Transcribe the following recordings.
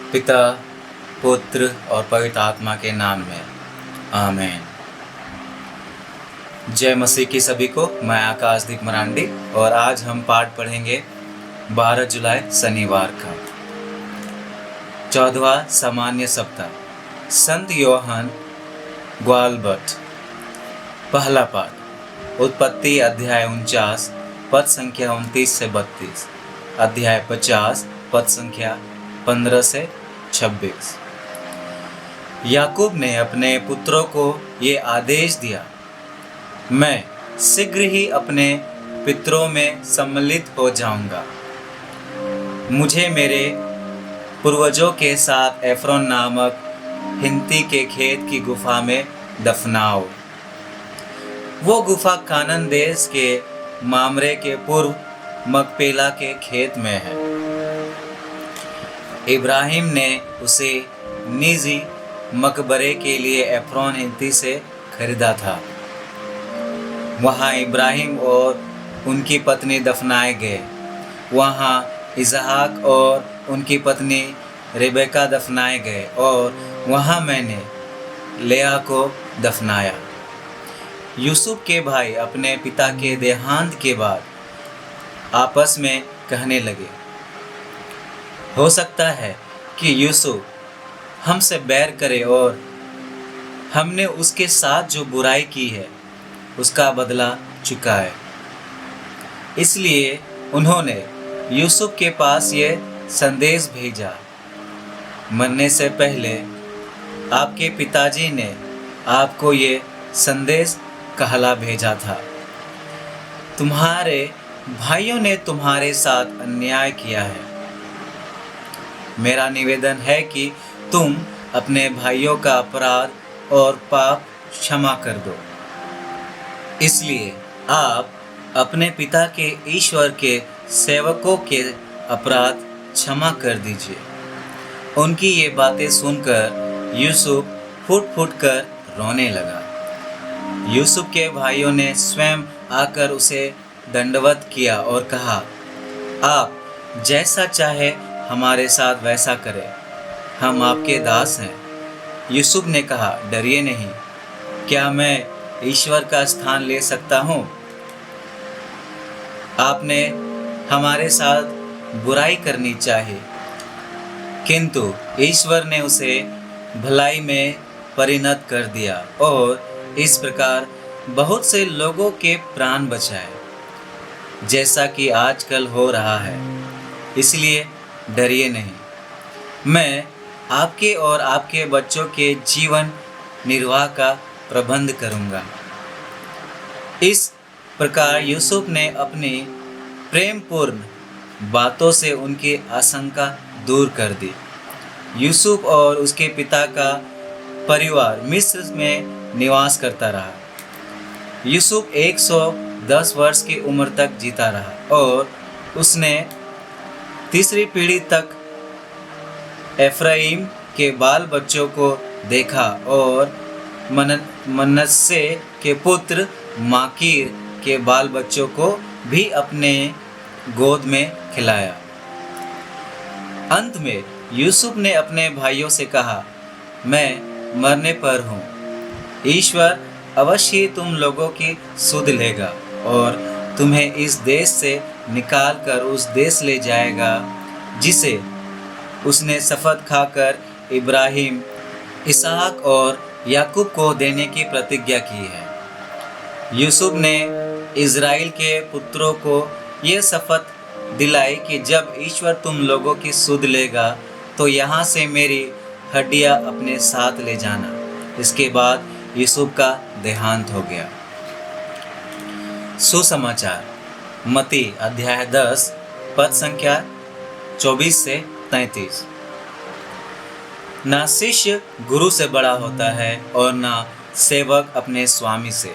पिता, पुत्र और पवित्र आत्मा के नाम में आमीन। जय मसीह की सभी को। मैं आकाशदीप मरांडी और आज हम पाठ पढ़ेंगे 12 जुलाई शनिवार का 14वां सामान्य सप्ताह। संत योहन ग्वालबर्ट। पहला पाठ उत्पत्ति अध्याय 49 पद संख्या 29 से 32, अध्याय 50 पद संख्या 15 से 26। याकूब ने अपने पुत्रों को ये आदेश दिया, मैं शीघ्र ही अपने पितरों में सम्मिलित हो जाऊंगा। मुझे मेरे पूर्वजों के साथ एफ्रोन नामक हित्ती के खेत की गुफा में दफनाओ। वो गुफा कानान देश के मामरे के पूर्व मकपेला के खेत में है। इब्राहिम ने उसे निजी मकबरे के लिए एफ्रोन हित्ती से खरीदा था। वहाँ इब्राहिम और उनकी पत्नी दफनाए गए। वहाँ इसहाक और उनकी पत्नी रेबेका दफनाए गए और वहाँ मैंने लेआ को दफनाया। यूसुफ के भाई अपने पिता के देहांत के बाद आपस में कहने लगे, हो सकता है कि यूसुफ हमसे बैर करे और हमने उसके साथ जो बुराई की है उसका बदला चुकाए। इसलिए उन्होंने यूसुफ के पास ये संदेश भेजा, मरने से पहले आपके पिताजी ने आपको ये संदेश कहला भेजा था, तुम्हारे भाइयों ने तुम्हारे साथ अन्याय किया है। मेरा निवेदन है कि तुम अपने भाइयों का अपराध और पाप क्षमा कर दो। इसलिए आप अपने पिता के ईश्वर के सेवकों के अपराध क्षमा कर दीजिए। उनकी ये बातें सुनकर यूसुफ फूट फूट कर रोने लगा। यूसुफ के भाइयों ने स्वयं आकर उसे दंडवत किया और कहा, आप जैसा चाहे हमारे साथ वैसा करें, हम आपके दास हैं। यूसुफ ने कहा, डरिए नहीं, क्या मैं ईश्वर का स्थान ले सकता हूँ? आपने हमारे साथ बुराई करनी चाहिए, किंतु ईश्वर ने उसे भलाई में परिणत कर दिया और इस प्रकार बहुत से लोगों के प्राण बचाए, जैसा कि आजकल हो रहा है। इसलिए डरिए नहीं, मैं आपके और आपके बच्चों के जीवन निर्वाह का प्रबंध करूंगा। इस प्रकार यूसुफ ने अपनी प्रेमपूर्ण बातों से उनकी आशंका दूर कर दी। यूसुफ और उसके पिता का परिवार मिस्र में निवास करता रहा। यूसुफ 110 वर्ष की उम्र तक जीता रहा और उसने तीसरी पीढ़ी तक एफ्राइम के बाल बच्चों को देखा और मनस्से के पुत्र माकीर के बाल बच्चों को भी अपने गोद में खिलाया। अंत में यूसुफ ने अपने भाइयों से कहा, मैं मरने पर हूँ। ईश्वर अवश्य ही तुम लोगों की सुध लेगा और तुम्हें इस देश से निकाल कर उस देश ले जाएगा जिसे उसने शपथ खाकर इब्राहिम, इसहाक और याकूब को देने की प्रतिज्ञा की है। यूसुफ ने इज़राइल के पुत्रों को यह शपथ दिलाई कि जब ईश्वर तुम लोगों की सुध लेगा तो यहाँ से मेरी हड्डियाँ अपने साथ ले जाना। इसके बाद यूसुफ का देहांत हो गया। सुसमाचार मत्ती अध्याय 10 पद संख्या 24 से 33। ना शिष्य गुरु से बड़ा होता है और ना सेवक अपने स्वामी से।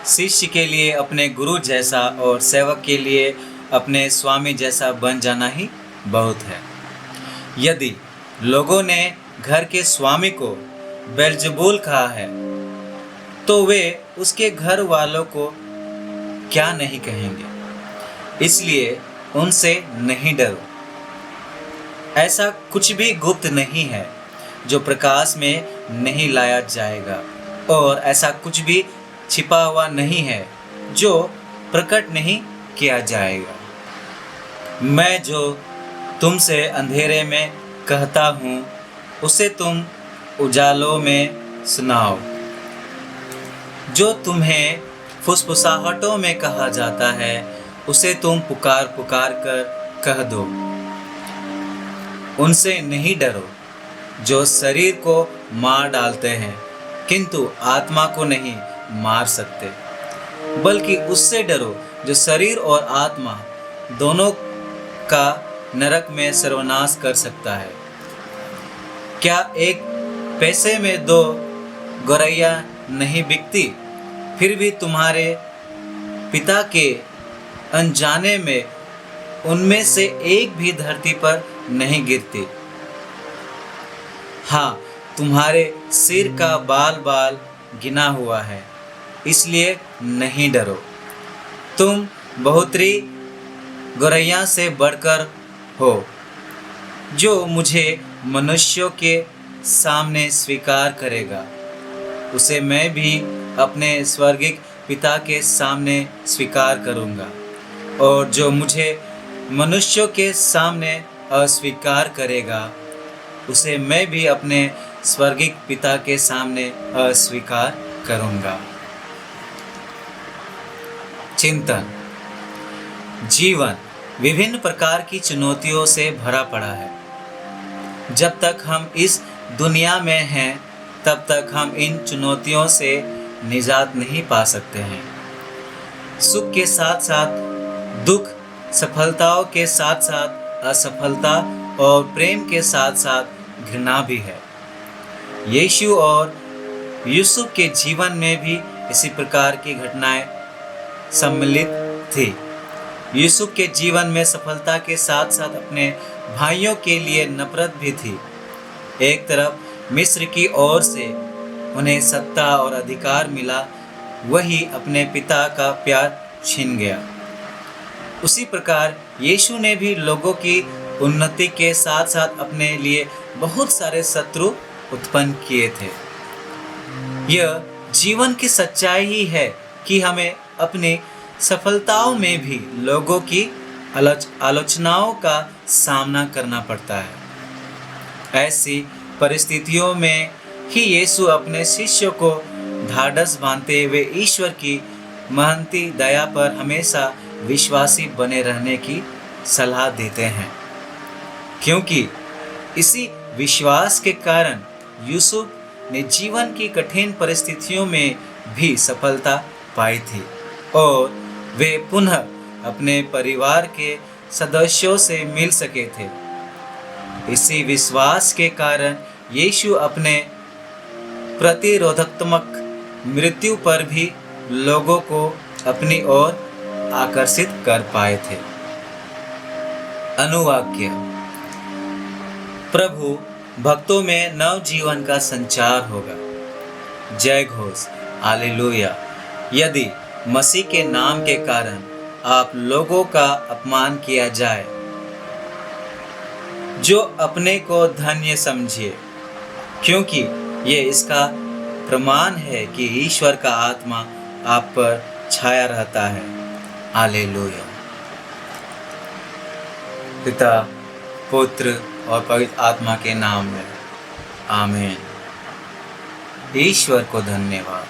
शिष्य के लिए अपने गुरु जैसा और सेवक के लिए अपने स्वामी जैसा बन जाना ही बहुत है। यदि लोगों ने घर के स्वामी को बेल्ज़ेबूल कहा है तो वे उसके घर वालों को क्या नहीं कहेंगे। इसलिए उनसे नहीं डरो। ऐसा कुछ भी गुप्त नहीं है जो प्रकाश में नहीं लाया जाएगा, और ऐसा कुछ भी छिपा हुआ नहीं है जो प्रकट नहीं किया जाएगा। मैं जो तुमसे अंधेरे में कहता हूँ उसे तुम उजालों में सुनाओ, जो तुम्हें फुसफुसाहटों में कहा जाता है उसे तुम पुकार पुकार कर कह दो। उनसे नहीं डरो जो शरीर को मार डालते हैं किंतु आत्मा को नहीं मार सकते, बल्कि उससे डरो जो शरीर और आत्मा दोनों का नरक में सर्वनाश कर सकता है। क्या एक पैसे में 2 गौरैया नहीं बिकती? फिर भी तुम्हारे पिता के अनजाने में उनमें से एक भी धरती पर नहीं गिरती। हाँ, तुम्हारे सिर का बाल बाल गिना हुआ है, इसलिए नहीं डरो। तुम बहुतरी गौरैया से बढ़कर हो। जो मुझे मनुष्यों के सामने स्वीकार करेगा उसे मैं भी अपने स्वर्गिक पिता के सामने स्वीकार करूँगा, और जो मुझे मनुष्यों के सामने अस्वीकार करेगा उसे मैं भी अपने स्वर्गिक पिता के सामने अस्वीकार करूँगा। चिंतन। जीवन विभिन्न प्रकार की चुनौतियों से भरा पड़ा है। जब तक हम इस दुनिया में हैं तब तक हम इन चुनौतियों से निजात नहीं पा सकते हैं। सुख के साथ साथ दुख, सफलताओं के साथ साथ असफलता और प्रेम के साथ साथ घृणा भी है। यीशु और यूसुफ के जीवन में भी इसी प्रकार की घटनाएं सम्मिलित थी। यूसुफ के जीवन में सफलता के साथ साथ अपने भाइयों के लिए नफरत भी थी। एक तरफ मिस्र की ओर से उन्हें सत्ता और अधिकार मिला, वही अपने पिता का प्यार छीन गया। उसी प्रकार यीशु ने भी लोगों की उन्नति के साथ साथ अपने लिए बहुत सारे शत्रु उत्पन्न किए थे। यह जीवन की सच्चाई ही है कि हमें अपनी सफलताओं में भी लोगों की आलोचनाओं का सामना करना पड़ता है। ऐसी परिस्थितियों में ही यीशु अपने शिष्यों को ढाढ़स बांधते हुए ईश्वर की महंती दया पर हमेशा विश्वासी बने रहने की सलाह देते हैं, क्योंकि इसी विश्वास के कारण यूसुफ ने जीवन की कठिन परिस्थितियों में भी सफलता पाई थी और वे पुनः अपने परिवार के सदस्यों से मिल सके थे। इसी विश्वास के कारण यीशु अपने प्रतिरोधात्मक मृत्यु पर भी लोगों को अपनी ओर आकर्षित कर पाए थे। अनुवाक्य। प्रभु भक्तों में नव जीवन का संचार होगा। जय घोष, हालेलुया। यदि मसीह के नाम के कारण आप लोगों का अपमान किया जाए, जो अपने को धन्य समझिए, क्योंकि ये इसका प्रमाण है कि ईश्वर का आत्मा आप पर छाया रहता है। हालेलुया। पिता, पुत्र और पवित्र आत्मा के नाम में आमीन। ईश्वर को धन्यवाद।